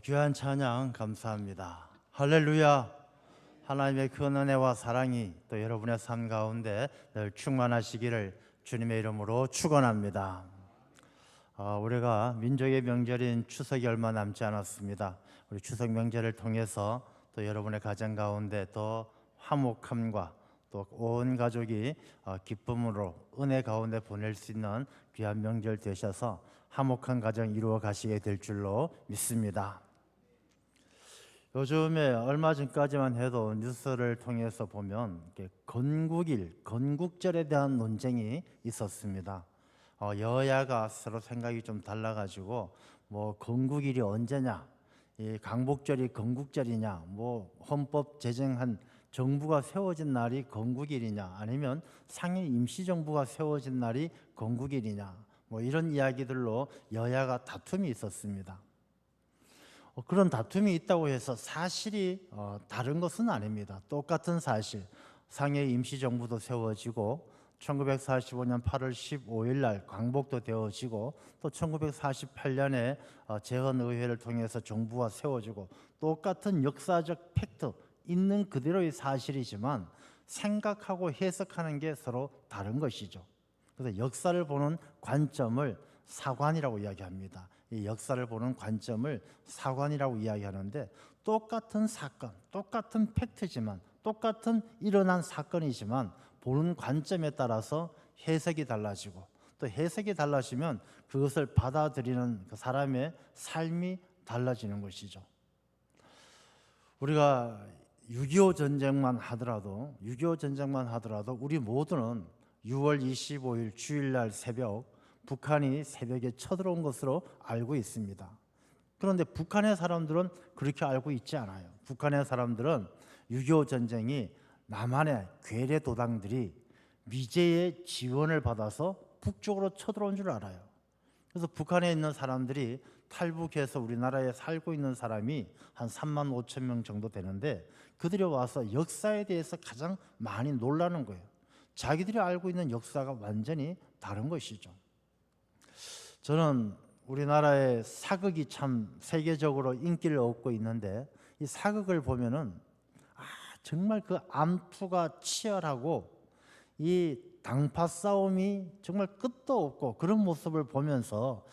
귀한 찬양 감사합니다. 할렐루야. 하나님의 큰 은혜와 사랑이 또 여러분의 삶 가운데 늘 충만하시기를 주님의 이름으로 축원합니다. 우리가 민족의 명절인 추석이 얼마 남지 않았습니다. 우리 추석 명절을 통해서 또 여러분의 가정 가운데 더 화목함과 또 온 가족이 기쁨으로 은혜 가운데 보낼 수 있는 귀한 명절 되셔서 화목한 가정 이루어 가시게 될 줄로 믿습니다. 요즘에 얼마 전까지만 해도 뉴스를 통해서 보면 건국일, 건국절에 대한 논쟁이 있었습니다. 여야가 서로 생각이 좀 달라가지고 뭐 건국일이 언제냐, 이 강복절이 건국절이냐, 뭐 헌법 제정한 정부가 세워진 날이 건국일이냐, 아니면 상해 임시정부가 세워진 날이 건국일이냐, 뭐 이런 이야기들로 여야가 다툼이 있었습니다. 그런 다툼이 있다고 해서 사실이 다른 것은 아닙니다. 똑같은 사실, 상해 임시정부도 세워지고 1945년 8월 15일 날 광복도 되어지고 또 1948년에 재헌의회를 통해서 정부가 세워지고 똑같은 역사적 팩트, 있는 그대로의 사실이지만 생각하고 해석하는 게 서로 다른 것이죠. 그래서 역사를 보는 관점을 사관이라고 이야기합니다. 이 역사를 보는 관점을 사관이라고 이야기하는데, 똑같은 사건, 똑같은 팩트지만, 똑같은 일어난 사건이지만 보는 관점에 따라서 해석이 달라지고, 또 해석이 달라지면 그것을 받아들이는 그 사람의 삶이 달라지는 것이죠. 우리가 6.25 전쟁만 하더라도 우리 모두는 6월 25일 주일날 새벽 북한이 새벽에 쳐들어온 것으로 알고 있습니다. 그런데 북한의 사람들은 그렇게 알고 있지 않아요. 북한의 사람들은 6.25 전쟁이 남한의 괴뢰 도당들이 미제의 지원을 받아서 북쪽으로 쳐들어온 줄 알아요. 그래서 북한에 있는 사람들이 탈북해서 우리나라에 살고 있는 사람이 한 3만 5천 명 정도 되는데, 그들이 와서 역사에 대해서 가장 많이 놀라는 거예요. 자기들이 알고 있는 역사가 완전히 다른 것이죠. 저는 우리나라의 사극이 참 세계적으로 인기를 얻고 있는데, 이 사극을 보면은 정말 그 암투가 치열하고 이 당파 싸움이 정말 끝도 없고 그런 모습을 보면서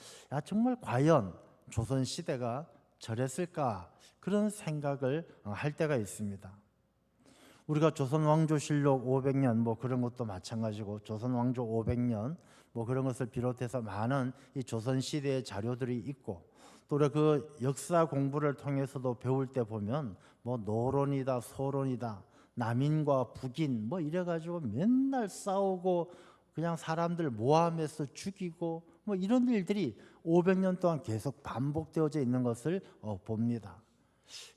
정말 과연 조선시대가 저랬을까, 그런 생각을 할 때가 있습니다. 우리가 조선왕조실록 500년 뭐 그런 것도 마찬가지고, 조선왕조 500년 뭐 그런 것을 비롯해서 많은 이 조선시대의 자료들이 있고, 또 우리가 그 역사 공부를 통해서도 배울 때 보면 뭐 노론이다 소론이다, 남인과 북인 뭐 이래가지고 맨날 싸우고 그냥 사람들 모함해서 죽이고 뭐 이런 일들이 500년 동안 계속 반복되어져 있는 것을 봅니다.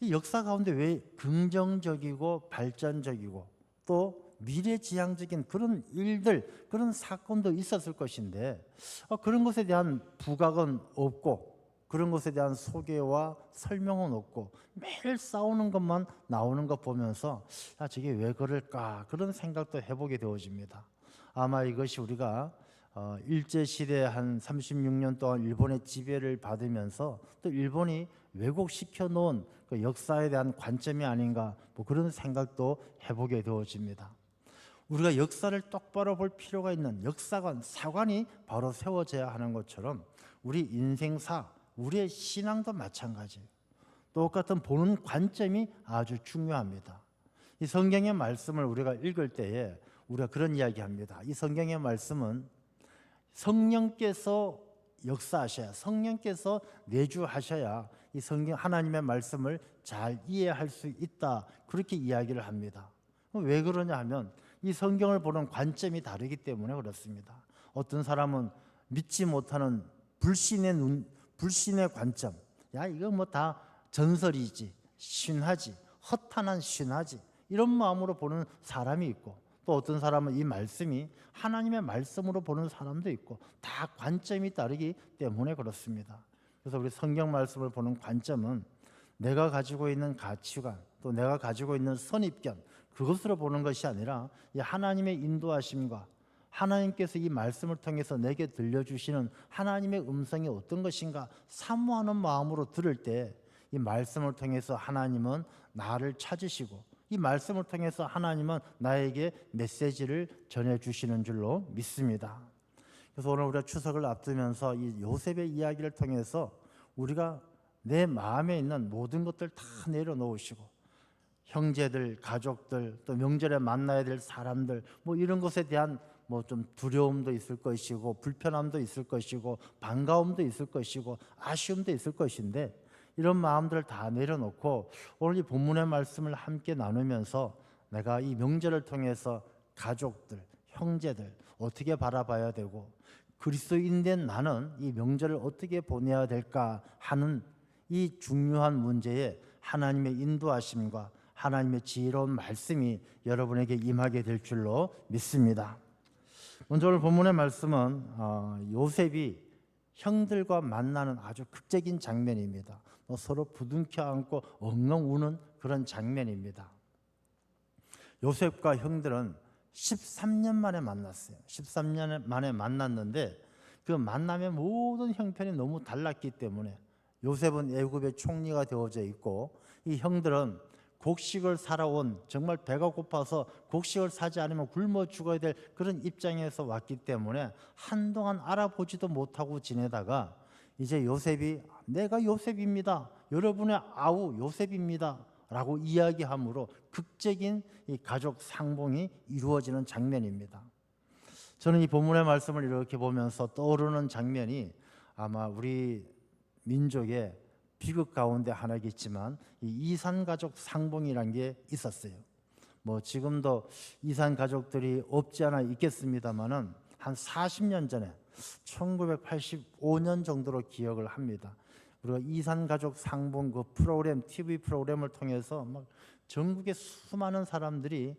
이 역사 가운데 왜 긍정적이고 발전적이고 또 미래지향적인 그런 일들, 그런 사건도 있었을 것인데 그런 것에 대한 부각은 없고, 그런 것에 대한 소개와 설명은 없고, 매일 싸우는 것만 나오는 것 보면서 저게 왜 그럴까, 그런 생각도 해보게 되어집니다. 아마 이것이 우리가 일제시대 한 36년 동안 일본의 지배를 받으면서 또 일본이 왜곡시켜 놓은 그 역사에 대한 관점이 아닌가, 뭐 그런 생각도 해보게 되어집니다. 우리가 역사를 똑바로 볼 필요가 있는 역사관, 사관이 바로 세워져야 하는 것처럼 우리 인생사, 우리의 신앙도 마찬가지예요. 똑같은 보는 관점이 아주 중요합니다. 이 성경의 말씀을 우리가 읽을 때에 우리가 그런 이야기합니다. 이 성경의 말씀은 성령께서 역사하셔야, 성령께서 내주하셔야 이 성경 하나님의 말씀을 잘 이해할 수 있다, 그렇게 이야기를 합니다. 왜 그러냐 하면 이 성경을 보는 관점이 다르기 때문에 그렇습니다. 어떤 사람은 믿지 못하는 불신의 관점, 이거 뭐 다 전설이지, 신화지, 허탄한 신화지, 이런 마음으로 보는 사람이 있고, 또 어떤 사람은 이 말씀이 하나님의 말씀으로 보는 사람도 있고, 다 관점이 다르기 때문에 그렇습니다. 그래서 우리 성경 말씀을 보는 관점은 내가 가지고 있는 가치관, 또 내가 가지고 있는 선입견, 그것으로 보는 것이 아니라 이 하나님의 인도하심과 하나님께서 이 말씀을 통해서 내게 들려주시는 하나님의 음성이 어떤 것인가 사모하는 마음으로 들을 때 이 말씀을 통해서 하나님은 나를 찾으시고 이 말씀을 통해서 하나님은 나에게 메시지를 전해주시는 줄로 믿습니다. 그래서 오늘 우리가 추석을 앞두면서 이 요셉의 이야기를 통해서 우리가 내 마음에 있는 모든 것들 다 내려놓으시고 형제들, 가족들, 또 명절에 만나야 될 사람들 뭐 이런 것에 대한 뭐 좀 두려움도 있을 것이고 불편함도 있을 것이고 반가움도 있을 것이고 아쉬움도 있을 것인데 이런 마음들을 다 내려놓고 오늘 이 본문의 말씀을 함께 나누면서 내가 이 명절을 통해서 가족들, 형제들 어떻게 바라봐야 되고 그리스도인된 나는 이 명절을 어떻게 보내야 될까 하는 이 중요한 문제에 하나님의 인도하심과 하나님의 지혜로운 말씀이 여러분에게 임하게 될 줄로 믿습니다. 먼저 오늘 본문의 말씀은 요셉이 형들과 만나는 아주 극적인 장면입니다. 서로 부둥켜 안고 엉엉 우는 그런 장면입니다. 요셉과 형들은 13년 만에 만났어요. 13년 만에 만났는데 그 만남의 모든 형편이 너무 달랐기 때문에 요셉은 애굽의 총리가 되어져 있고 이 형들은 곡식을 사러 온 정말 배가 고파서 곡식을 사지 않으면 굶어 죽어야 될 그런 입장에서 왔기 때문에 한동안 알아보지도 못하고 지내다가 이제 요셉이 내가 요셉입니다. 여러분의 아우 요셉입니다. 라고 이야기함으로 극적인 이 가족 상봉이 이루어지는 장면입니다. 저는 이 본문의 말씀을 이렇게 보면서 떠오르는 장면이 아마 우리 민족의 비극 가운데 하나겠지만 이 이산가족 상봉이라는 게 있었어요. 뭐 지금도 이산 가족들이 없지 않아 있겠습니다만은 한 40년 전에 1985년 정도로 기억을 합니다. 우리가 이산가족 상봉 그 프로그램 TV 프로그램을 통해서 막 전국의 수많은 사람들이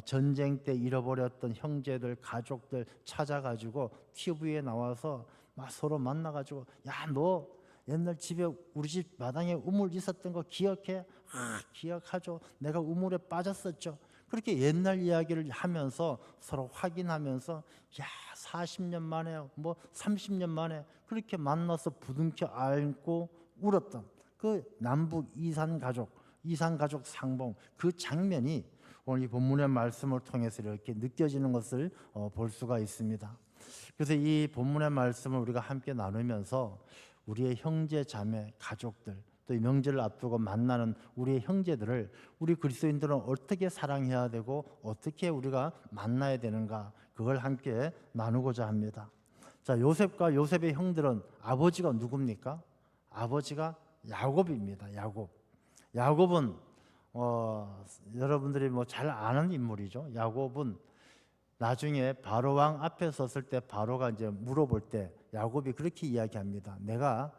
전쟁 때 잃어버렸던 형제들 가족들 찾아가지고 TV에 나와서 막 서로 만나가지고 야 너 옛날 집에 우리 집 마당에 우물 있었던 거 기억해? 기억하죠. 내가 우물에 빠졌었죠. 그렇게 옛날 이야기를 하면서 서로 확인하면서 야 40년 만에 뭐 30년 만에 그렇게 만나서 부둥켜 안고 울었던 그 남북 이산가족 상봉 그 장면이 오늘 이 본문의 말씀을 통해서 이렇게 느껴지는 것을 볼 수가 있습니다. 그래서 이 본문의 말씀을 우리가 함께 나누면서 우리의 형제 자매 가족들 또 이 명절을 앞두고 만나는 우리의 형제들을 우리 그리스도인들은 어떻게 사랑해야 되고 어떻게 우리가 만나야 되는가 그걸 함께 나누고자 합니다. 자, 요셉과 요셉의 형들은 아버지가 누굽니까? 아버지가 야곱입니다. 야곱은 여러분들이 뭐 잘 아는 인물이죠. 야곱은 나중에 바로 왕 앞에 섰을 때 바로가 이제 물어볼 때 야곱이 그렇게 이야기합니다. 내가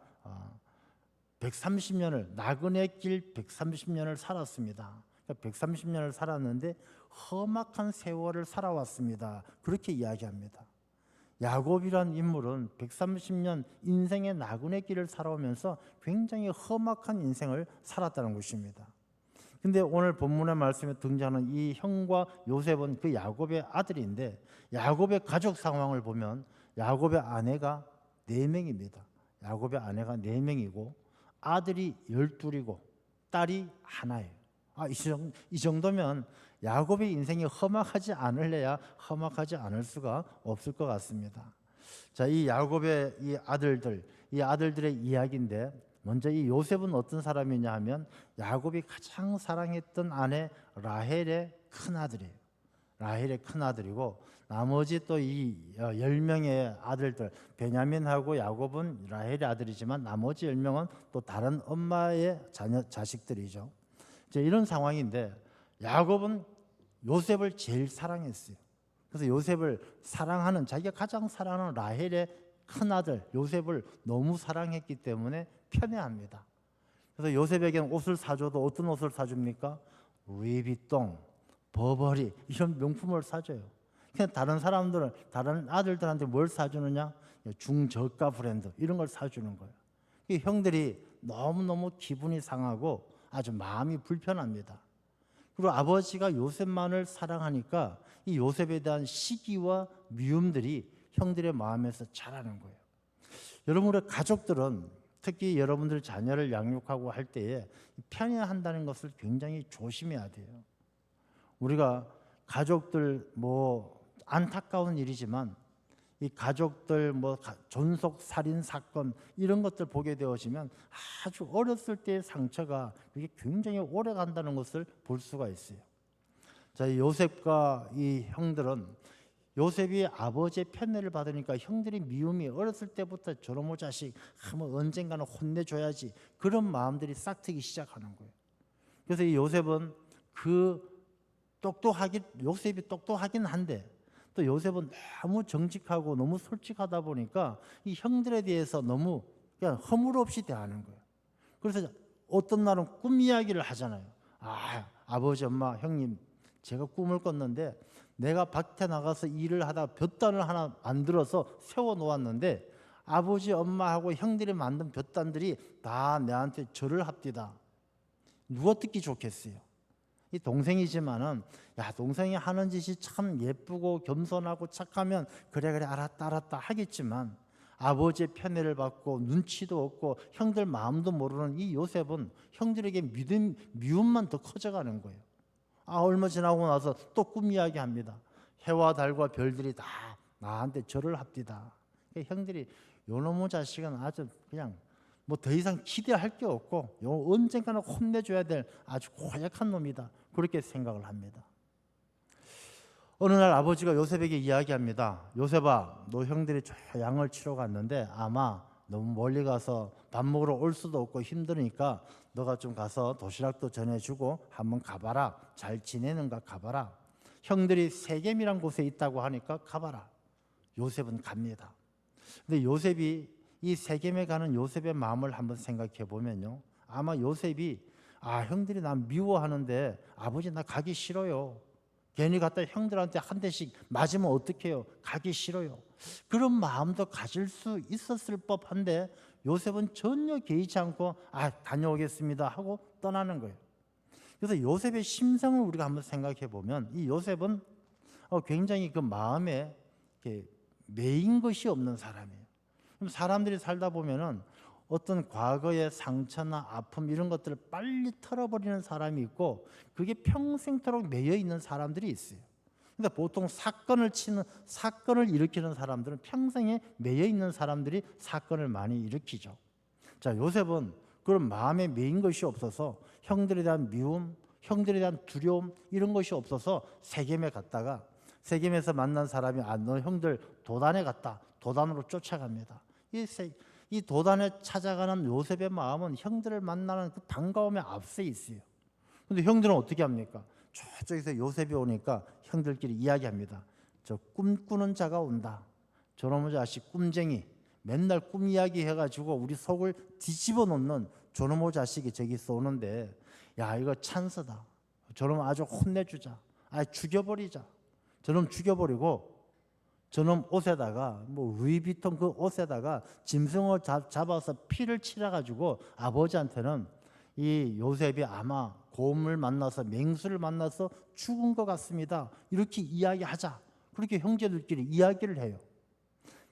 130년을 나그네 길 130년을 살았습니다. 130년을 살았는데 험악한 세월을 살아왔습니다. 그렇게 이야기합니다. 야곱이란 인물은 130년 인생의 나그네 길을 살아오면서 굉장히 험악한 인생을 살았다는 것입니다. 근데 오늘 본문의 말씀에 등장하는 이 형과 요셉은 그 야곱의 아들인데 야곱의 가족 상황을 보면 야곱의 아내가 4명입니다. 야곱의 아내가 4명이고 아들이 12이고 딸이 하나예요. 이 정도면 야곱의 인생이 험악하지 않을래야 험악하지 않을 수가 없을 것 같습니다. 자, 이 야곱의 이 아들들의 이야기인데 먼저 이 요셉은 어떤 사람이냐 하면 야곱이 가장 사랑했던 아내 라헬의 큰아들이에요. 라헬의 큰아들이고 나머지 또 이 10명의 아들들 베냐민하고 야곱은 라헬의 아들이지만 나머지 10명은 또 다른 엄마의 자식들이죠. 이제 이런 상황인데 야곱은 요셉을 제일 사랑했어요. 그래서 요셉을 사랑하는 자기가 가장 사랑하는 라헬의 큰아들 요셉을 너무 사랑했기 때문에 편애합니다. 그래서 요셉에게는 옷을 사줘도 어떤 옷을 사줍니까? 루이비통, 버버리 이런 명품을 사줘요. 그냥 다른 사람들은 다른 아들들한테 뭘 사주느냐? 중저가 브랜드 이런 걸 사주는 거예요. 이 형들이 너무너무 기분이 상하고 아주 마음이 불편합니다. 그리고 아버지가 요셉만을 사랑하니까 이 요셉에 대한 시기와 미움들이 형들의 마음에서 자라는 거예요. 여러분 우리 가족들은 특히 여러분들 자녀를 양육하고 할 때에 편애한다는 것을 굉장히 조심해야 돼요. 우리가 가족들 안타까운 일이지만 이 가족들 존속 살인 사건 이런 것들 보게 되어지면 아주 어렸을 때의 상처가 그게 굉장히 오래 간다는 것을 볼 수가 있어요. 자, 요셉과 이 형들은 요셉이 아버지의 편애를 받으니까 형들이 미움이 어렸을 때부터 저놈의 자식 한번 언젠가는 혼내줘야지 그런 마음들이 싹트기 시작하는 거예요. 그래서 이 요셉은 요셉이 똑똑하긴 한데 또 요셉은 너무 정직하고 너무 솔직하다 보니까 이 형들에 대해서 너무 그냥 허물없이 대하는 거예요. 그래서 어떤 날은 꿈 이야기를 하잖아요. 아버지, 엄마, 형님, 제가 꿈을 꿨는데 내가 밭에 나가서 일을 하다 볕단을 하나 만들어서 세워 놓았는데 아버지, 엄마하고 형들이 만든 볕단들이 다 내한테 절을 합디다. 누가 듣기 좋겠어요? 이 동생이지만은 동생이 하는 짓이 참 예쁘고 겸손하고 착하면 그래 알았다 하겠지만 아버지의 편애를 받고 눈치도 없고 형들 마음도 모르는 이 요셉은 형들에게 미움만 더 커져가는 거예요. 얼마 지나고 나서 또 꿈 이야기합니다. 해와 달과 별들이 다 나한테 절을 합디다. 형들이 요놈의 자식은 아주 그냥 더 이상 기대할 게 없고 언젠가는 혼내줘야 될 아주 고약한 놈이다. 그렇게 생각을 합니다. 어느 날 아버지가 요셉에게 이야기합니다. 요셉아, 너 형들이 저 양을 치러 갔는데 아마 너무 멀리 가서 밥 먹으러 올 수도 없고 힘드니까 너가 좀 가서 도시락도 전해주고 한번 가봐라. 잘 지내는가 가봐라. 형들이 세겜이란 곳에 있다고 하니까 가봐라. 요셉은 갑니다. 근데 요셉이 이 세겜에 가는 요셉의 마음을 한번 생각해 보면요, 아마 요셉이 형들이 나 미워하는데 아버지 나 가기 싫어요. 괜히 갔다 형들한테 한 대씩 맞으면 어떡해요? 가기 싫어요. 그런 마음도 가질 수 있었을 법한데 요셉은 전혀 개의치 않고 다녀오겠습니다 하고 떠나는 거예요. 그래서 요셉의 심성을 우리가 한번 생각해 보면 이 요셉은 굉장히 그 마음에 매인 것이 없는 사람이에요. 사람들이 살다 보면은 어떤 과거의 상처나 아픔 이런 것들을 빨리 털어버리는 사람이 있고 그게 평생토록 매여 있는 사람들이 있어요. 근데 보통 사건을 일으키는 사람들은 평생에 매여 있는 사람들이 사건을 많이 일으키죠. 자, 요셉은 그런 마음에 매인 것이 없어서 형들에 대한 미움, 형들에 대한 두려움 이런 것이 없어서 세겜에 갔다가 세겜에서 만난 사람이 너 형들 도단에 갔다. 도단으로 쫓아갑니다. 이 도단에 찾아가는 요셉의 마음은 형들을 만나는 그 반가움에 앞서 있어요. 그런데 형들은 어떻게 합니까? 저쪽에서 요셉이 오니까 형들끼리 이야기합니다. 저 꿈꾸는 자가 온다. 저놈의 자식 꿈쟁이 맨날 꿈 이야기 해가지고 우리 속을 뒤집어 놓는 저놈의 자식이 저기서 오는데 이거 찬스다. 저놈 아주 혼내주자. 죽여버리자. 저놈 죽여버리고 저놈 옷에다가 루이비통 그 옷에다가 짐승을 잡아서 피를 칠해가지고 아버지한테는 이 요셉이 아마 곰을 만나서 맹수를 만나서 죽은 것 같습니다. 이렇게 이야기하자. 그렇게 형제들끼리 이야기를 해요.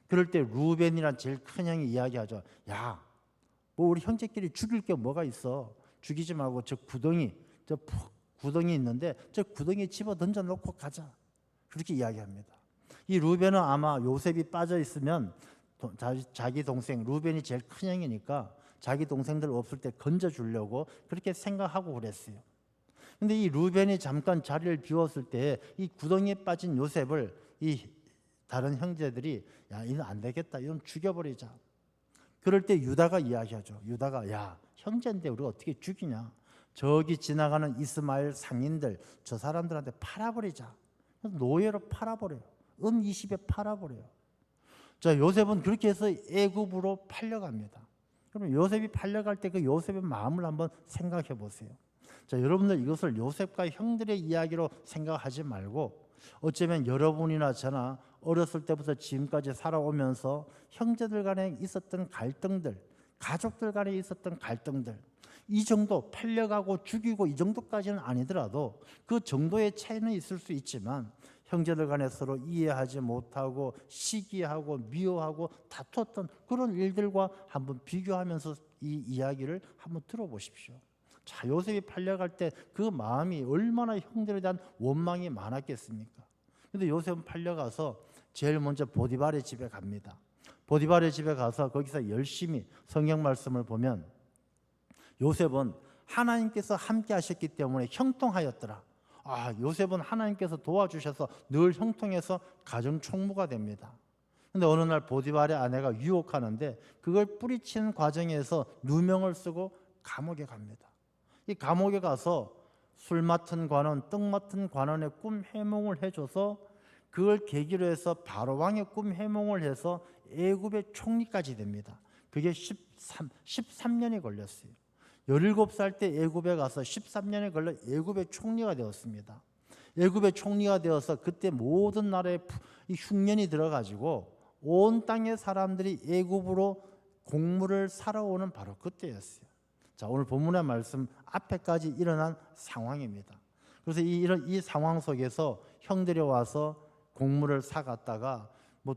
그럴 때 루벤이란 제일 큰 형이 이야기하죠. 우리 형제끼리 죽일 게 뭐가 있어? 죽이지 말고 저 구덩이 있는데 저 구덩이에 집어 던져 놓고 가자. 그렇게 이야기합니다. 이 루벤은 아마 요셉이 빠져 있으면 자기 동생 루벤이 제일 큰 형이니까 자기 동생들 없을 때 건져 주려고 그렇게 생각하고 그랬어요. 근데 이 루벤이 잠깐 자리를 비웠을 때 이 구덩이에 빠진 요셉을 이 다른 형제들이 이건 안 되겠다. 이건 죽여버리자. 그럴 때 유다가 이야기하죠. 유다가 형제인데 우리가 어떻게 죽이냐. 저기 지나가는 이스마엘 상인들 저 사람들한테 팔아버리자. 노예로 팔아버려요. 은 20에 팔아버려요. 자, 요셉은 그렇게 해서 애굽으로 팔려갑니다. 그럼 요셉이 팔려갈 때 그 요셉의 마음을 한번 생각해 보세요. 자, 여러분들 이것을 요셉과 형들의 이야기로 생각하지 말고 어쩌면 여러분이나 저나 어렸을 때부터 지금까지 살아오면서 형제들 간에 있었던 갈등들, 가족들 간에 있었던 갈등들, 이 정도 팔려가고 죽이고 이 정도까지는 아니더라도 그 정도의 차이는 있을 수 있지만 형제들 간에 서로 이해하지 못하고 시기하고 미워하고 다퉜던 그런 일들과 한번 비교하면서 이 이야기를 한번 들어보십시오. 자, 요셉이 팔려갈 때 그 마음이 얼마나 형들에 대한 원망이 많았겠습니까? 근데 요셉은 팔려가서 제일 먼저 보디발의 집에 갑니다. 보디발의 집에 가서 거기서 열심히 성경 말씀을 보면 요셉은 하나님께서 함께 하셨기 때문에 형통하였더라. 요셉은 하나님께서 도와주셔서 늘 형통해서 가정 총무가 됩니다. 근데 어느 날 보디발의 아내가 유혹하는데 그걸 뿌리치는 과정에서 누명을 쓰고 감옥에 갑니다. 이 감옥에 가서 술 맡은 관원, 떡 맡은 관원의 꿈 해몽을 해줘서 그걸 계기로 해서 바로왕의 꿈 해몽을 해서 애굽의 총리까지 됩니다. 그게 13년이 걸렸어요. 17살 때 애굽에 가서 13년에 걸려 애굽의 총리가 되었습니다. 애굽의 총리가 되어서 그때 모든 나라에 흉년이 들어가지고 온 땅의 사람들이 애굽으로 곡물을 사러 오는 바로 그때였어요. 자, 오늘 본문의 말씀 앞에까지 일어난 상황입니다. 그래서 이 상황 속에서 형들이 와서 곡물을 사갔다가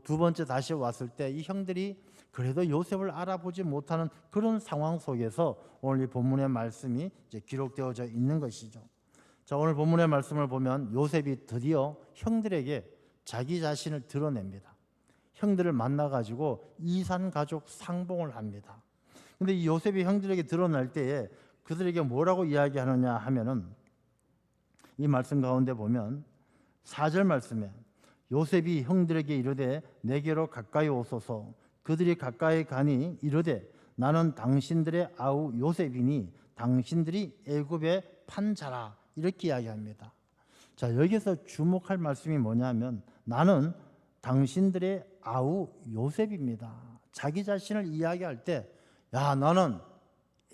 두 번째 다시 왔을 때 이 형들이 그래도 요셉을 알아보지 못하는 그런 상황 속에서 오늘 이 본문의 말씀이 이제 기록되어져 있는 것이죠. 자, 오늘 본문의 말씀을 보면 요셉이 드디어 형들에게 자기 자신을 드러냅니다. 형들을 만나가지고 이산 가족 상봉을 합니다. 근데 이 요셉이 형들에게 드러날 때에 그들에게 뭐라고 이야기하느냐 하면은 이 말씀 가운데 보면 4절 말씀에 요셉이 형들에게 이르되 내게로 가까이 오소서. 그들이 가까이 가니 이르되 나는 당신들의 아우 요셉이니 당신들이 애굽에 판 자라. 이렇게 이야기합니다. 자, 여기서 주목할 말씀이 뭐냐면 나는 당신들의 아우 요셉입니다. 자기 자신을 이야기할 때 나는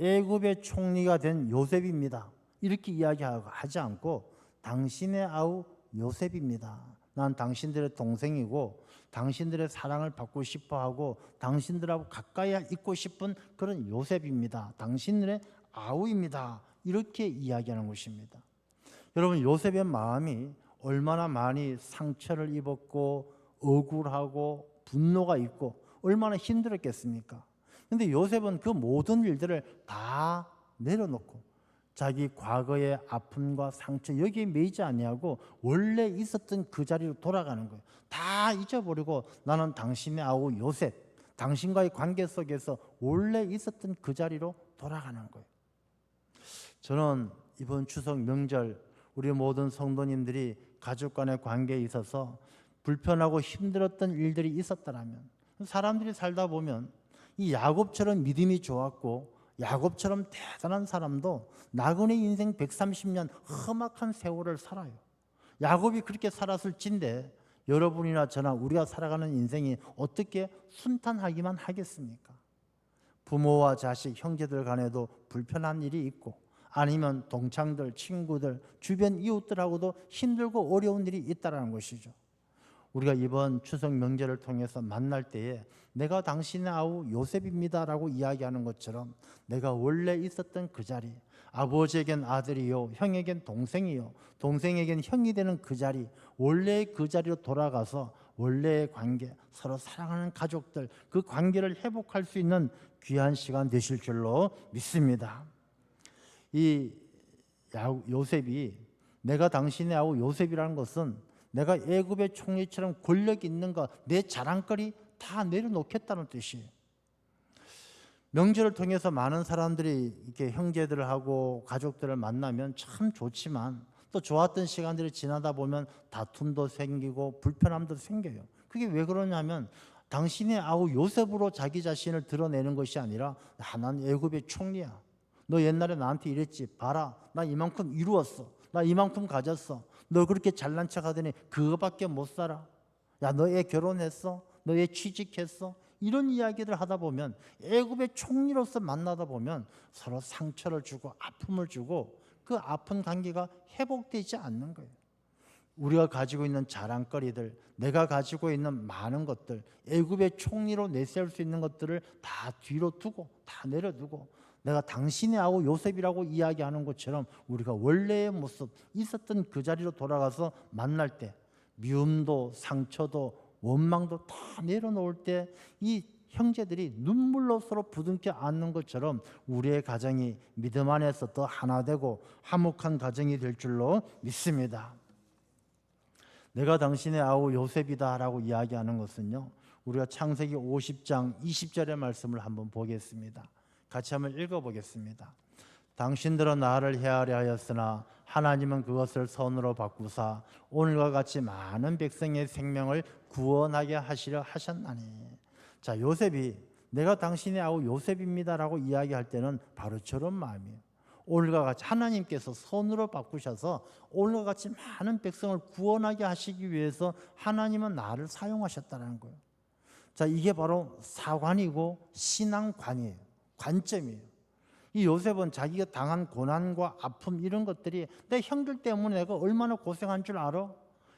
애굽의 총리가 된 요셉입니다. 이렇게 이야기하지 않고 당신의 아우 요셉입니다. 난 당신들의 동생이고 당신들의 사랑을 받고 싶어하고 당신들하고 가까이 있고 싶은 그런 요셉입니다. 당신들의 아우입니다. 이렇게 이야기하는 것입니다. 여러분, 요셉의 마음이 얼마나 많이 상처를 입었고 억울하고 분노가 있고 얼마나 힘들었겠습니까? 근데 요셉은 그 모든 일들을 다 내려놓고 자기 과거의 아픔과 상처 여기에 매이지 아니하고 원래 있었던 그 자리로 돌아가는 거예요. 다 잊어버리고 나는 당신의 아우 요셉, 당신과의 관계 속에서 원래 있었던 그 자리로 돌아가는 거예요. 저는 이번 추석 명절 우리 모든 성도님들이 가족 간의 관계에 있어서 불편하고 힘들었던 일들이 있었더라면 사람들이 살다 보면 이 야곱처럼 믿음이 좋았고 야곱처럼 대단한 사람도 나그네 인생 130년 험악한 세월을 살아요. 야곱이 그렇게 살았을진데 여러분이나 저나 우리가 살아가는 인생이 어떻게 순탄하기만 하겠습니까? 부모와 자식, 형제들 간에도 불편한 일이 있고 아니면 동창들, 친구들, 주변 이웃들하고도 힘들고 어려운 일이 있다는 것이죠. 우리가 이번 추석 명절을 통해서 만날 때에 내가 당신의 아우 요셉입니다라고 이야기하는 것처럼 내가 원래 있었던 그 자리, 아버지에겐 아들이요, 형에겐 동생이요, 동생에겐 형이 되는 그 자리, 원래의 그 자리로 돌아가서 원래의 관계, 서로 사랑하는 가족들, 그 관계를 회복할 수 있는 귀한 시간 되실 줄로 믿습니다. 이 요셉이 내가 당신의 아우 요셉이라는 것은 내가 애굽의 총리처럼 권력 있는 것, 내 자랑거리 다 내려놓겠다는 뜻이에요. 명절을 통해서 많은 사람들이 이렇게 형제들하고 가족들을 만나면 참 좋지만 또 좋았던 시간들이 지나다 보면 다툼도 생기고 불편함도 생겨요. 그게 왜 그러냐면 당신의 아우 요셉으로 자기 자신을 드러내는 것이 아니라 난 애굽의 총리야. 너 옛날에 나한테 이랬지. 봐라. 나 이만큼 이루었어. 나 이만큼 가졌어. 너 그렇게 잘난 척하더니 그거밖에 못 살아. 야, 너 애 결혼했어? 너 애 취직했어? 이런 이야기를 하다 보면 애굽의 총리로서 만나다 보면 서로 상처를 주고 아픔을 주고 그 아픈 관계가 회복되지 않는 거예요. 우리가 가지고 있는 자랑거리들, 내가 가지고 있는 많은 것들, 애굽의 총리로 내세울 수 있는 것들을 다 뒤로 두고 다 내려두고 내가 당신의 아우 요셉이라고 이야기하는 것처럼 우리가 원래의 모습 있었던 그 자리로 돌아가서 만날 때 미움도 상처도 원망도 다 내려놓을 때 이 형제들이 눈물로 서로 부둥켜 안는 것처럼 우리의 가정이 믿음 안에서 더 하나 되고 화목한 가정이 될 줄로 믿습니다. 내가 당신의 아우 요셉이다 라고 이야기하는 것은요, 우리가 창세기 50장 20절의 말씀을 한번 보겠습니다. 같이 한번 읽어보겠습니다. 당신들은 나를 헤아려 하였으나 하나님은 그것을 선으로 바꾸사 오늘과 같이 많은 백성의 생명을 구원하게 하시려 하셨나니. 자, 요셉이 내가 당신의 아우 요셉입니다 라고 이야기할 때는 바로 저런 마음이에요. 오늘과 같이 하나님께서 선으로 바꾸셔서 오늘과 같이 많은 백성을 구원하게 하시기 위해서 하나님은 나를 사용하셨다는 거예요. 자, 이게 바로 사관이고 신앙관이에요. 관점이에요. 이 요셉은 자기가 당한 고난과 아픔 이런 것들이 내 형들 때문에 내가 얼마나 고생한 줄 알아?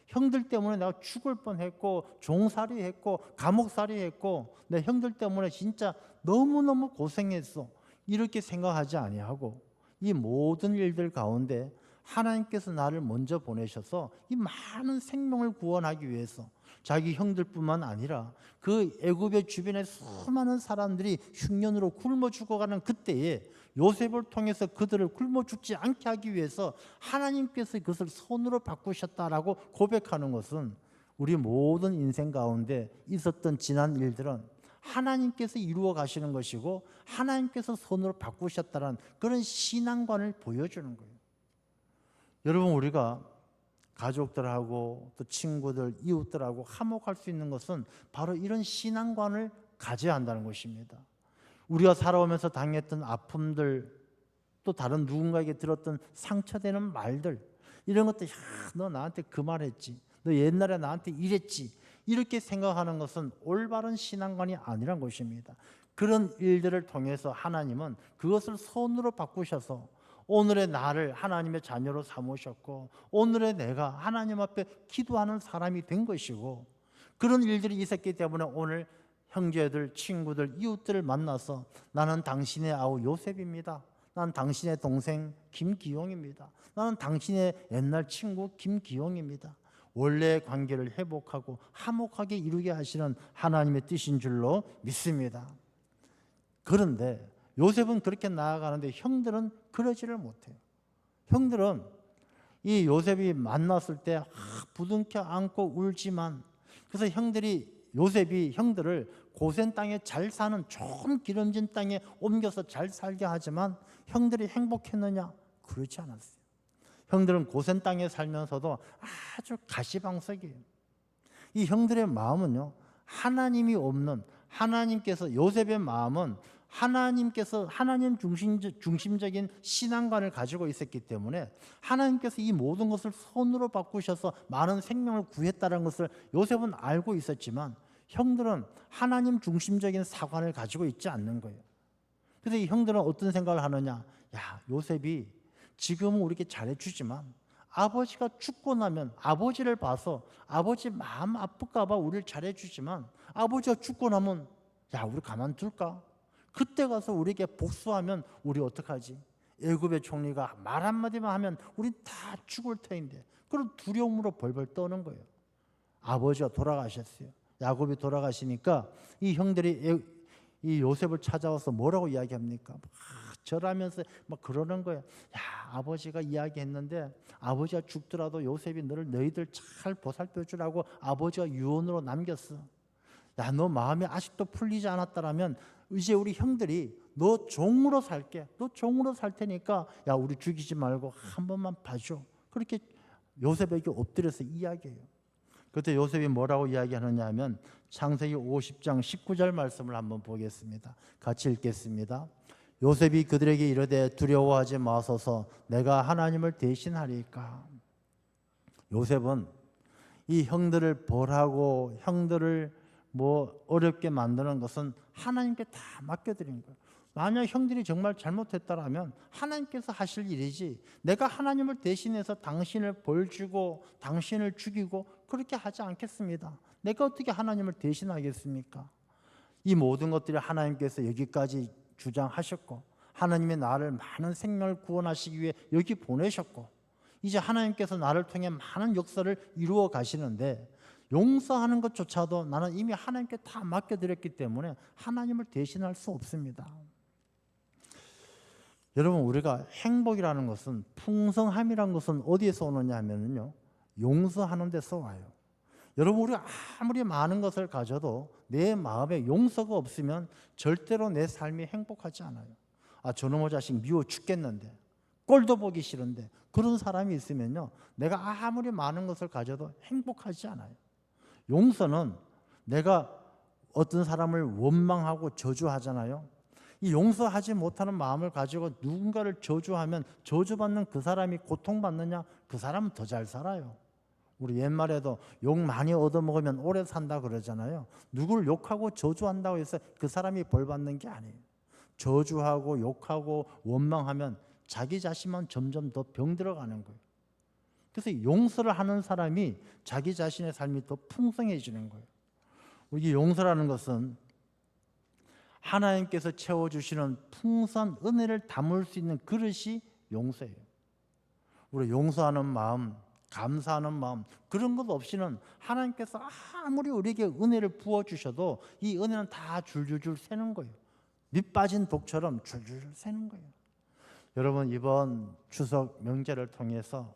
형들 때문에 내가 죽을 뻔했고 종살이 했고 감옥살이 했고 내 형들 때문에 진짜 너무너무 고생했어. 이렇게 생각하지 아니하고 이 모든 일들 가운데 하나님께서 나를 먼저 보내셔서 이 많은 생명을 구원하기 위해서 자기 형들뿐만 아니라 그 애굽의 주변의 수많은 사람들이 흉년으로 굶어 죽어가는 그때에 요셉을 통해서 그들을 굶어 죽지 않게 하기 위해서 하나님께서 그것을 손으로 바꾸셨다라고 고백하는 것은 우리 모든 인생 가운데 있었던 지난 일들은 하나님께서 이루어 가시는 것이고 하나님께서 손으로 바꾸셨다는 그런 신앙관을 보여주는 거예요. 여러분, 우리가 가족들하고 또 친구들, 이웃들하고 화목할 수 있는 것은 바로 이런 신앙관을 가져야 한다는 것입니다. 우리가 살아오면서 당했던 아픔들, 또 다른 누군가에게 들었던 상처되는 말들, 이런 것들, 너 나한테 그 말했지, 너 옛날에 나한테 이랬지, 이렇게 생각하는 것은 올바른 신앙관이 아니란 것입니다. 그런 일들을 통해서 하나님은 그것을 손으로 바꾸셔서 오늘의 나를 하나님의 자녀로 삼으셨고 오늘의 내가 하나님 앞에 기도하는 사람이 된 것이고 그런 일들이 있었기 때문에 오늘 형제들, 친구들, 이웃들을 만나서 나는 당신의 아우 요셉입니다. 나는 당신의 동생 김기용입니다. 나는 당신의 옛날 친구 김기용입니다. 원래의 관계를 회복하고 화목하게 이루게 하시는 하나님의 뜻인 줄로 믿습니다. 그런데 요셉은 그렇게 나아가는데 형들은 그러지를 못해요. 형들은 이 요셉이 만났을 때 부둥켜 안고 울지만, 그래서 요셉이 형들을 고센 땅에 잘 사는 좋은 기름진 땅에 옮겨서 잘 살게 하지만 형들이 행복했느냐? 그렇지 않았어요. 형들은 고센 땅에 살면서도 아주 가시방석이에요. 이 형들의 마음은요, 하나님이 없는, 하나님께서, 요셉의 마음은 하나님께서 하나님 중심적인 신앙관을 가지고 있었기 때문에 하나님께서 이 모든 것을 손으로 바꾸셔서 많은 생명을 구했다는 것을 요셉은 알고 있었지만 형들은 하나님 중심적인 사관을 가지고 있지 않는 거예요. 그래서 이 형들은 어떤 생각을 하느냐? 야, 요셉이 지금은 우리에게 잘해주지만 아버지가 죽고 나면 아버지를 봐서 아버지 마음 아플까 봐 우리를 잘해주지만 아버지가 죽고 나면 야, 우리 가만둘까? 그때 가서 우리에게 복수하면 우리 어떡하지? 애굽의 총리가 말 한마디만 하면 우리 다 죽을 터인데 그런 두려움으로 벌벌 떠는 거예요. 아버지가 돌아가셨어요. 야곱이 돌아가시니까 이 형들이 이 요셉을 찾아와서 뭐라고 이야기합니까? 막 절하면서 막 그러는 거예요. 야, 아버지가 이야기했는데 아버지가 죽더라도 요셉이 너희들 잘 보살펴 주라고 아버지가 유언으로 남겼어. 야, 너 마음이 아직도 풀리지 않았다라면 이제 우리 형들이 너 종으로 살게. 너 종으로 살 테니까 야, 우리 죽이지 말고 한 번만 봐줘. 그렇게 요셉에게 엎드려서 이야기해요. 그때 요셉이 뭐라고 이야기하느냐 하면 창세기 50장 19절 말씀을 한번 보겠습니다. 같이 읽겠습니다. 요셉이 그들에게 이르되 두려워하지 마소서 내가 하나님을 대신하리까. 요셉은 이 형들을 벌하고 형들을 어렵게 만드는 것은 하나님께 다 맡겨드린 거예요. 만약 형들이 정말 잘못했다라면 하나님께서 하실 일이지 내가 하나님을 대신해서 당신을 벌주고 당신을 죽이고 그렇게 하지 않겠습니다. 내가 어떻게 하나님을 대신하겠습니까? 이 모든 것들이 하나님께서 여기까지 주장하셨고 하나님의 나를 많은 생명을 구원하시기 위해 여기 보내셨고 이제 하나님께서 나를 통해 많은 역사를 이루어 가시는데 용서하는 것조차도 나는 이미 하나님께 다 맡겨드렸기 때문에 하나님을 대신할 수 없습니다. 여러분, 우리가 행복이라는 것은, 풍성함이라는 것은 어디에서 오느냐 하면요, 용서하는 데서 와요. 여러분, 우리가 아무리 많은 것을 가져도 내 마음에 용서가 없으면 절대로 내 삶이 행복하지 않아요. 저놈의 자식 미워 죽겠는데, 꼴도 보기 싫은데, 그런 사람이 있으면요, 내가 아무리 많은 것을 가져도 행복하지 않아요. 용서는 내가 어떤 사람을 원망하고 저주하잖아요. 이 용서하지 못하는 마음을 가지고 누군가를 저주하면 저주받는 그 사람이 고통받느냐? 그 사람은 더 잘 살아요. 우리 옛말에도 욕 많이 얻어먹으면 오래 산다 그러잖아요. 누굴 욕하고 저주한다고 해서 그 사람이 벌 받는 게 아니에요. 저주하고 욕하고 원망하면 자기 자신만 점점 더 병들어가는 거예요. 그래서 용서를 하는 사람이 자기 자신의 삶이 더 풍성해지는 거예요. 이 용서라는 것은 하나님께서 채워주시는 풍성한 은혜를 담을 수 있는 그릇이 용서예요. 우리 용서하는 마음, 감사하는 마음, 그런 것 없이는 하나님께서 아무리 우리에게 은혜를 부어주셔도 이 은혜는 다 줄줄줄 새는 거예요. 밑 빠진 독처럼 줄줄줄 새는 거예요. 여러분, 이번 추석 명절을 통해서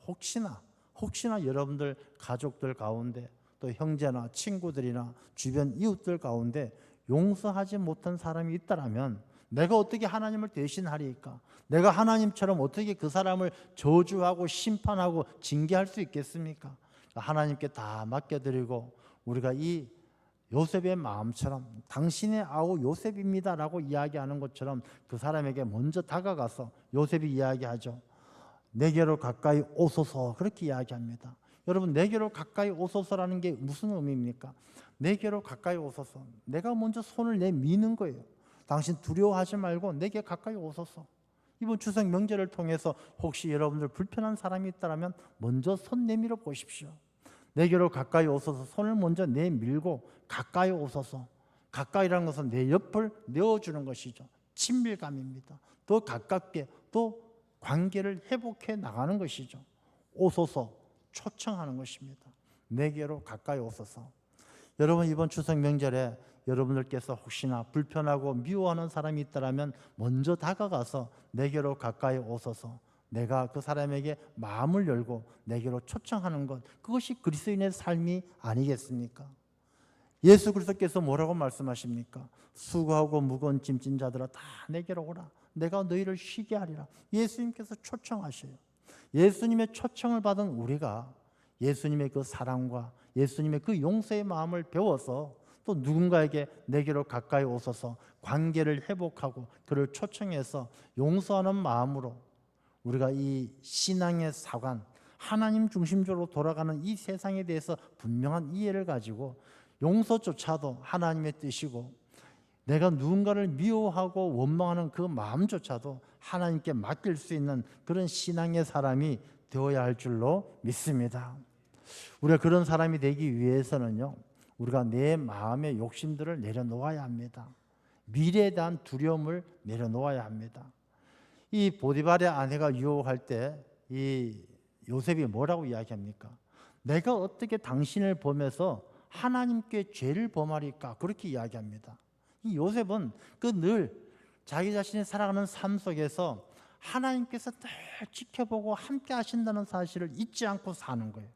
혹시나 여러분들 가족들 가운데 또 형제나 친구들이나 주변 이웃들 가운데 용서하지 못한 사람이 있다라면 내가 어떻게 하나님을 대신하리까? 내가 하나님처럼 어떻게 그 사람을 저주하고 심판하고 징계할 수 있겠습니까? 하나님께 다 맡겨드리고 우리가 이 요셉의 마음처럼 당신의 아우 요셉입니다라고 이야기하는 것처럼 그 사람에게 먼저 다가가서 요셉이 이야기하죠. 내게로 가까이 오소서, 그렇게 이야기합니다. 여러분, 내게로 가까이 오소서라는 게 무슨 의미입니까? 내게로 가까이 오소서. 내가 먼저 손을 내미는 거예요. 당신 두려워하지 말고 내게 가까이 오소서. 이번 추석 명절을 통해서 혹시 여러분들 불편한 사람이 있다면 먼저 손 내밀어 보십시오. 내게로 가까이 오소서. 손을 먼저 내밀고 가까이 오소서. 가까이라는 것은 내 옆을 내어주는 것이죠. 친밀감입니다. 더 가깝게 또 관계를 회복해 나가는 것이죠. 오소서, 초청하는 것입니다. 내게로 가까이 오소서. 여러분, 이번 추석 명절에 여러분들께서 혹시나 불편하고 미워하는 사람이 있다면 먼저 다가가서 내게로 가까이 오소서. 내가 그 사람에게 마음을 열고 내게로 초청하는 것, 그것이 그리스도인의 삶이 아니겠습니까? 예수 그리스도께서 뭐라고 말씀하십니까? 수고하고 무거운 짐진 자들아 다 내게로 오라. 내가 너희를 쉬게 하리라. 예수님께서 초청하셔요. 예수님의 초청을 받은 우리가 예수님의 그 사랑과 예수님의 그 용서의 마음을 배워서 또 누군가에게 내게로 가까이 오소서 관계를 회복하고 그를 초청해서 용서하는 마음으로 우리가 이 신앙의 사관, 하나님 중심적으로 돌아가는 이 세상에 대해서 분명한 이해를 가지고 용서조차도 하나님의 뜻이고 내가 누군가를 미워하고 원망하는 그 마음조차도 하나님께 맡길 수 있는 그런 신앙의 사람이 되어야 할 줄로 믿습니다. 우리가 그런 사람이 되기 위해서는요, 우리가 내 마음의 욕심들을 내려놓아야 합니다. 미래에 대한 두려움을 내려놓아야 합니다. 이 보디발의 아내가 유혹할 때 이 요셉이 뭐라고 이야기합니까? 내가 어떻게 당신을 보면서 하나님께 죄를 범하리까? 그렇게 이야기합니다. 이 요셉은 그 늘 자기 자신이 살아가는 삶 속에서 하나님께서 늘 지켜보고 함께 하신다는 사실을 잊지 않고 사는 거예요.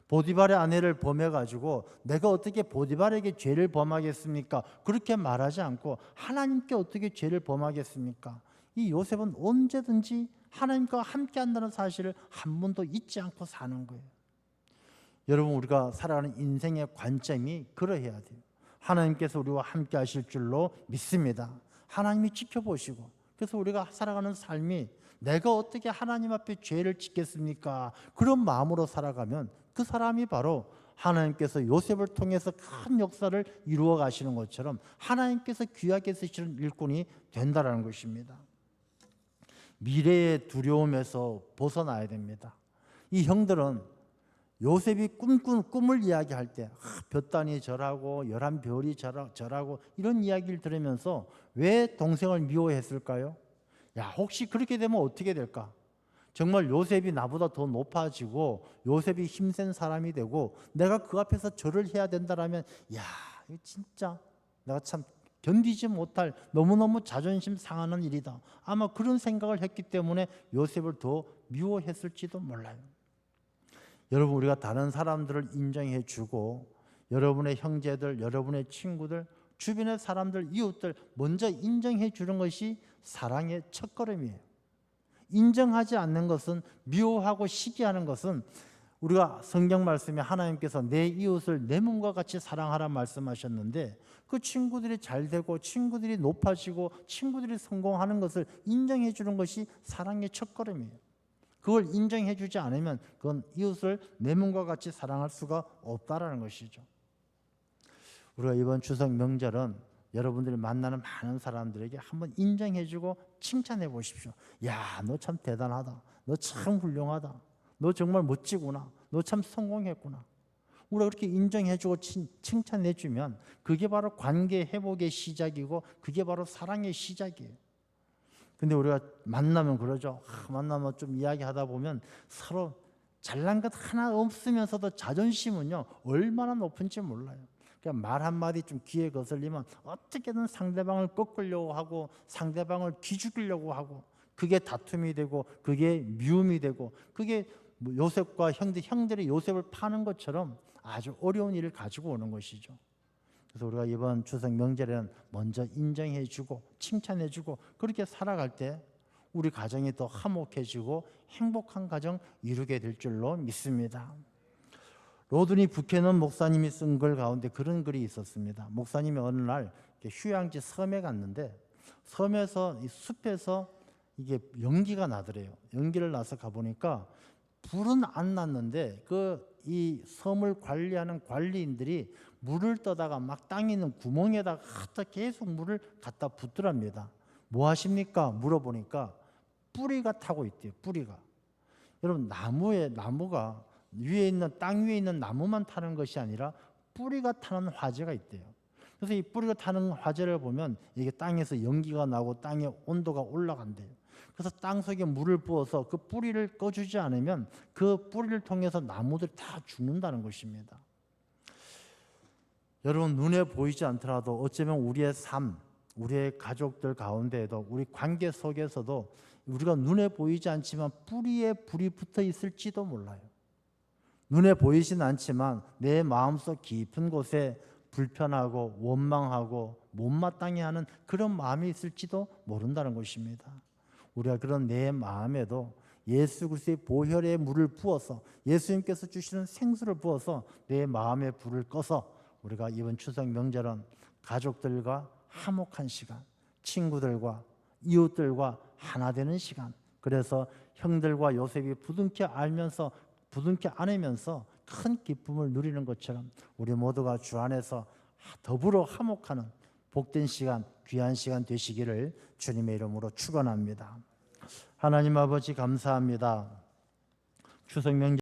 보디발의 아내를 범해가지고 내가 어떻게 보디발에게 죄를 범하겠습니까? 그렇게 말하지 않고 하나님께 어떻게 죄를 범하겠습니까? 이 요셉은 언제든지 하나님과 함께 한다는 사실을 한 번도 잊지 않고 사는 거예요. 여러분, 우리가 살아가는 인생의 관점이 그러해야 돼요. 하나님께서 우리와 함께 하실 줄로 믿습니다. 하나님이 지켜보시고, 그래서 우리가 살아가는 삶이 내가 어떻게 하나님 앞에 죄를 짓겠습니까? 그런 마음으로 살아가면 그 사람이 바로 하나님께서 요셉을 통해서 큰 역사를 이루어 가시는 것처럼 하나님께서 귀하게 쓰시는 일꾼이 된다는 것입니다. 미래의 두려움에서 벗어나야 됩니다. 이 형들은 요셉이 꿈꾼 꿈을 이야기할 때 볕단이 절하고 11별이 절하고 이런 이야기를 들으면서 왜 동생을 미워했을까요? 야, 혹시 그렇게 되면 어떻게 될까? 정말 요셉이 나보다 더 높아지고 요셉이 힘센 사람이 되고 내가 그 앞에서 절을 해야 된다라면 야, 이거 진짜 내가 참 견디지 못할 너무너무 자존심 상하는 일이다. 아마 그런 생각을 했기 때문에 요셉을 더 미워했을지도 몰라요. 여러분, 우리가 다른 사람들을 인정해 주고 여러분의 형제들, 여러분의 친구들, 주변의 사람들, 이웃들 먼저 인정해 주는 것이 사랑의 첫걸음이에요. 인정하지 않는 것은, 미워하고 시기하는 것은, 우리가 성경 말씀에 하나님께서 내 이웃을 내 몸과 같이 사랑하라 말씀하셨는데 그 친구들이 잘 되고 친구들이 높아지고 친구들이 성공하는 것을 인정해 주는 것이 사랑의 첫걸음이에요. 그걸 인정해 주지 않으면 그건 이웃을 내 몸과 같이 사랑할 수가 없다라는 것이죠. 우리가 이번 추석 명절은 여러분들이 만나는 많은 사람들에게 한번 인정해 주고 칭찬해 보십시오. 야, 너 참 대단하다. 너 참 훌륭하다. 너 정말 멋지구나. 너 참 성공했구나. 우리가 그렇게 인정해 주고 칭찬해 주면 그게 바로 관계 회복의 시작이고 그게 바로 사랑의 시작이에요. 근데 우리가 만나면 그러죠. 만나면 좀 이야기하다 보면 서로 잘난 것 하나 없으면서도 자존심은요 얼마나 높은지 몰라요. 그러니까 말 한마디 좀 귀에 거슬리면 어떻게든 상대방을 꺾으려고 하고 상대방을 기죽이려고 하고 그게 다툼이 되고 그게 미움이 되고 그게 요셉과 형들이 요셉을 파는 것처럼 아주 어려운 일을 가지고 오는 것이죠. 그래서 우리가 이번 추석 명절에는 먼저 인정해 주고 칭찬해 주고 그렇게 살아갈 때 우리 가정이 더 화목해지고 행복한 가정 이루게 될 줄로 믿습니다. 로드니 부캐넌 목사님이 쓴 글 가운데 그런 글이 있었습니다. 목사님이 어느 날 휴양지 섬에 갔는데 섬에서 이 숲에서 이게 연기가 나더래요. 연기를 나서 가보니까 불은 안 났는데 이 섬을 관리하는 관리인들이 물을 떠다가 막 땅에 있는 구멍에다가 계속 물을 갖다 붓더랍니다. 뭐 하십니까? 물어보니까 뿌리가 타고 있대요. 뿌리가. 여러분, 나무가 땅 위에 있는 나무만 타는 것이 아니라 뿌리가 타는 화재가 있대요. 그래서 이 뿌리가 타는 화재를 보면 이게 땅에서 연기가 나고 땅의 온도가 올라간대요. 그래서 땅 속에 물을 부어서 그 뿌리를 꺼주지 않으면 그 뿌리를 통해서 나무들이 다 죽는다는 것입니다. 여러분, 눈에 보이지 않더라도 어쩌면 우리의 삶, 우리의 가족들 가운데에도 우리 관계 속에서도 우리가 눈에 보이지 않지만 뿌리에 불이 붙어 있을지도 몰라요. 눈에 보이진 않지만 내 마음속 깊은 곳에 불편하고 원망하고 못마땅해 하는 그런 마음이 있을지도 모른다는 것입니다. 우리가 그런 내 마음에도 예수 그리스도의 보혈의 물을 부어서 예수님께서 주시는 생수를 부어서 내 마음의 불을 꺼서 우리가 이번 추석 명절은 가족들과 화목한 시간, 친구들과 이웃들과 하나 되는 시간, 그래서 형들과 요셉이 부둥켜 안으면서 큰 기쁨을 누리는 것처럼 우리 모두가 주 안에서 더불어 화목하는 복된 시간, 귀한 시간 되시기를 주님의 이름으로 축원합니다. 하나님 아버지 감사합니다. 추석 명절